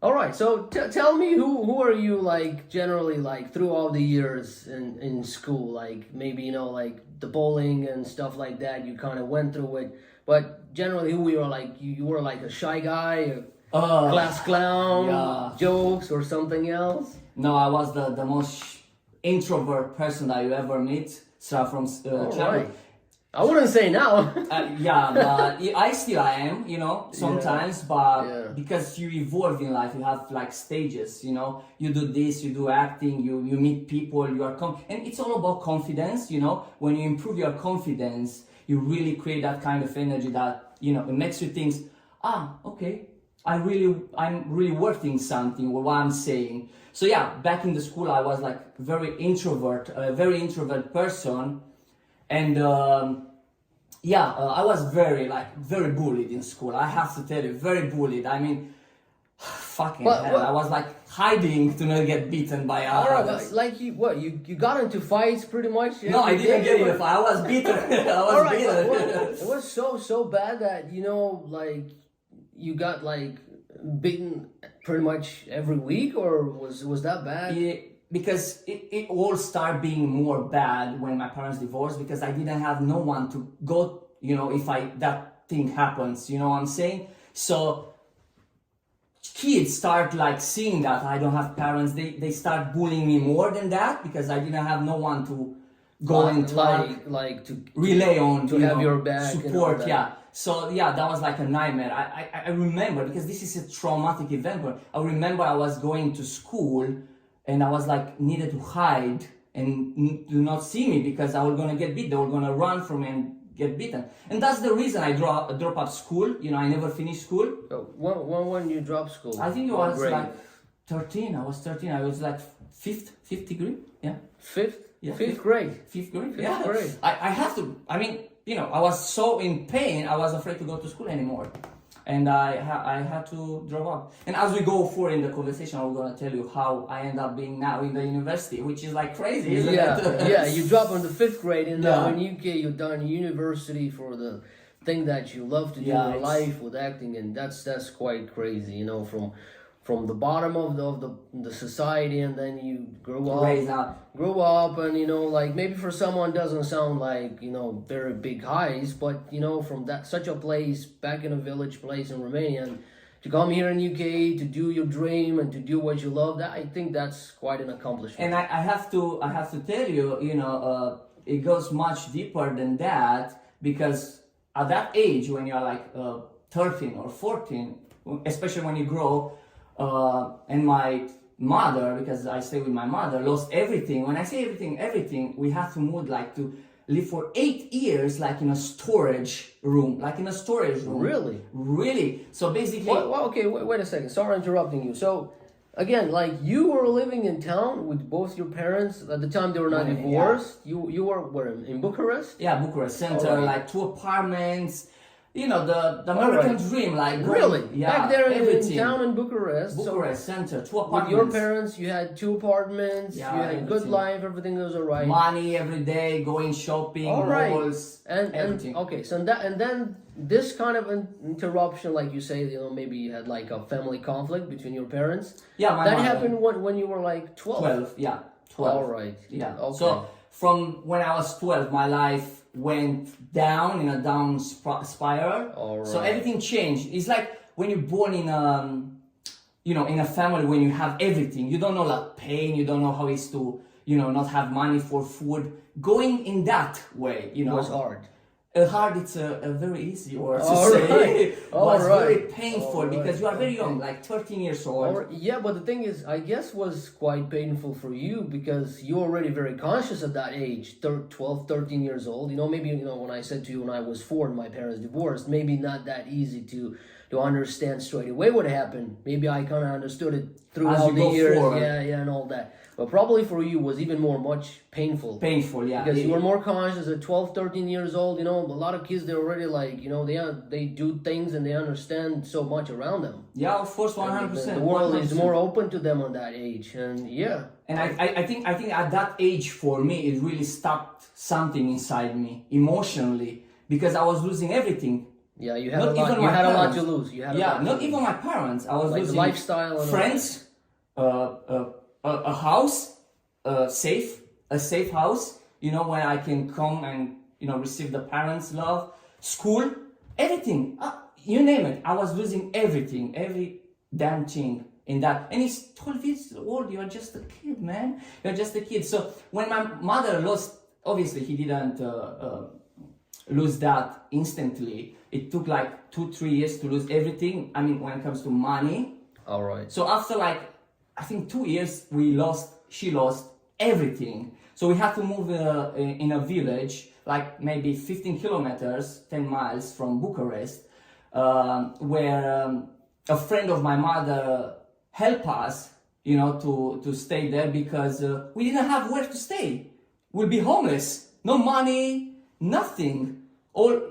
All right, so tell me who are you like generally like throughout the years in school, like maybe like the bowling and stuff like that you kind of went through it, but generally who you are like you were like a shy guy, a class clown, Yeah. jokes or something else? No, I was the most introvert person that you ever meet. So from All childhood. right. I wouldn't say now. Yeah, but I am, sometimes, but Yeah. because you evolve in life, you have like stages, you do this, you do acting, you meet people, you are and it's all about confidence, when you improve your confidence, you really create that kind of energy that, it makes you think, okay, I'm really worth in something or what I'm saying. So yeah, back in the school, I was like a very introvert person. And I was very bullied in school. I have to tell you, very bullied. I mean, fucking hell. I was like hiding to not get beaten by others. Like you got into fights pretty much? No, I didn't get into a fight. I was beaten. I was All right, beaten. it was so bad that like you got like beaten pretty much every week, or was that bad? Yeah, because it all started being more bad when my parents divorced, because I didn't have no one to go, if that thing happens, you know what I'm saying? So kids start like seeing that I don't have parents, they start bullying me more than that, because I didn't have no one to go and talk, like to relay on, to have your back, support, yeah. So yeah, that was like a nightmare. I remember, because this is a traumatic event, but I remember I was going to school and I was like needed to hide and do not see me, because I was gonna get beat. They were gonna run from me and get beaten. And that's the reason I drop out school. I never finished school. When you dropped school? I think it was like 13. I was 13. I was like fifth degree. Yeah. Fifth? Yeah. Fifth grade. Fifth grade. Fifth Yeah. grade. I have to. I mean, I was so in pain. I was afraid to go to school anymore. And I had to drop out. And as we go forward in the conversation, I'm gonna tell you how I end up being now in the university, which is like crazy, isn't it? Yeah, you drop in the fifth grade, and now Yeah. in UK you're done university for the thing that you love to do Yeah, in life with acting, and that's quite crazy, from the bottom of the society, and then you grow up, and like maybe for someone doesn't sound like very big highs, but from that such a place back in a village place in Romania, and to come here in UK to do your dream and to do what you love, that I think that's quite an accomplishment. And I have to tell you, it goes much deeper than that, because at that age, when you're like 13 or 14, especially when you grow, and my mother, because I stay with my mother, lost everything. When I say everything, we had to move to live for 8 years, like in a storage room, Really? Really. So basically, Well, okay, wait a second. Sorry interrupting you. So, again, like you were living in town with both your parents at the time they were not Yeah. divorced. You were where, in Bucharest? yeah, Bucharest Center, Alright. like 2 apartments. The American Alright. dream, like Really? yeah, Back there in everything. town in Bucharest. Bucharest Center, 2 So, with apartments. your parents, you had 2 apartments. Yeah, you had a good everything. life. Everything was alright. Money every day, going shopping, Alright. malls, everything. Okay, so then this kind of an interruption, like you say, maybe you had like a family conflict between your parents. Yeah, my That mother. happened when you were like 12. 12, yeah, 12. All right. Yeah. Okay. So from when I was 12, my life went down in a down spiral. All So right. everything changed. It's like when you're born in in a family when you have everything. You don't know like pain. You don't know how it's to not have money for food. Going in that way, was hard. Hard, it's a very easy word to All say. right. All was very right. painful All right. because you are very young, Okay. like 13 years old. Yeah, but the thing is, I guess was quite painful for you because you're already very conscious at that age, 12, 13 years old. Maybe, when I said to you when I was 4 and my parents divorced, maybe not that easy to understand straight away what happened. Maybe I kind of understood it throughout the years. Forward. Yeah, and all that. But probably for you was even much painful. Painful, yeah. Because you were more conscious at 12, 13 years old. A lot of kids, they're already like, they do things and they understand so much around them. Yeah, of course, 100%. The world is 100%. more open to them on that age. And yeah. And I think at that age for me, it really stopped something inside me emotionally because I was losing everything. Yeah, you had a lot. You had a lot to lose. You had a lot not even my parents. I was like losing the lifestyle, and friends, a house, a safe house. You know, where I can come and receive the parents' love, school, everything. You name it. I was losing everything, every damn thing in that. And he's 12 years old. You're just a kid, man. You're just a kid. So when my mother lost, obviously he didn't lose that instantly. It took like 2-3 years to lose everything. I mean, when it comes to money. all right. So after like, I think 2 years, she lost everything. So we had to move in a village, like maybe 15 kilometers, 10 miles from Bucharest, where a friend of my mother helped us, to stay there because we didn't have where to stay. We'll be homeless, no money, nothing.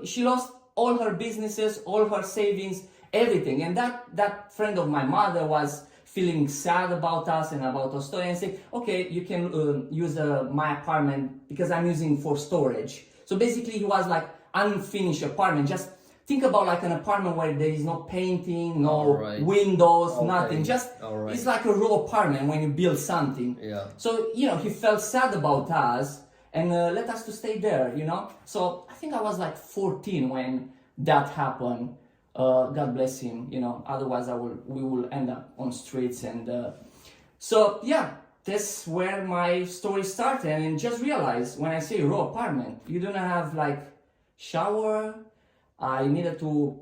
She lost all her businesses, all her savings, everything. And that friend of my mother was feeling sad about us and about our story and say, okay, you can use my apartment because I'm using for storage. So basically it was like unfinished apartment. Just think about like an apartment where there is no painting, no windows, nothing. Just it's like a raw apartment when you build something. Yeah. So he felt sad about us and let us to stay there. So I think I was like 14 when that happened. God bless him. Otherwise we will end up on streets. And so yeah, that's where my story started. And just realize when I say raw apartment, you don't have like shower. I needed to,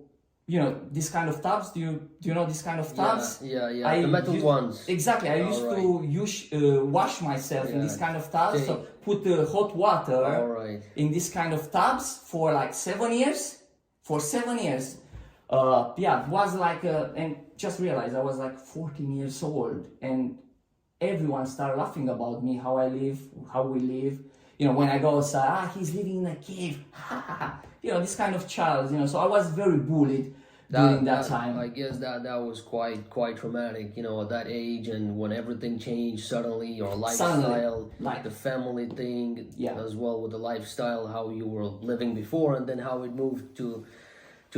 this kind of tubs. Do you know this kind of tubs? Yeah. The metal ones. Exactly. I used to wash myself in this kind of tubs. So put hot water in this kind of tubs for like 7 years. For 7 years. It was like, and just realized I was like 14 years old, and everyone started laughing about me, how I live, how we live. When I go outside, he's living in a cave. This kind of child. So I was very bullied during that time. I guess that was quite traumatic. At that age, and when everything changed suddenly, your lifestyle, like the family thing, as well with the lifestyle, how you were living before, and then how it moved to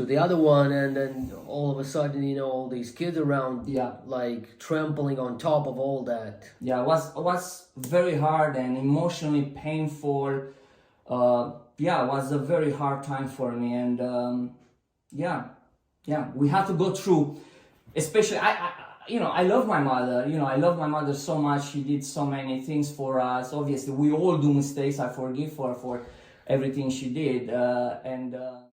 the other one, and then all of a sudden, all these kids around, like trampling on top of all that. Yeah, it was very hard and emotionally painful. It was a very hard time for me, and we had to go through. Especially, I love my mother. I love my mother so much. She did so many things for us. Obviously, we all do mistakes. I forgive her for everything she did, and.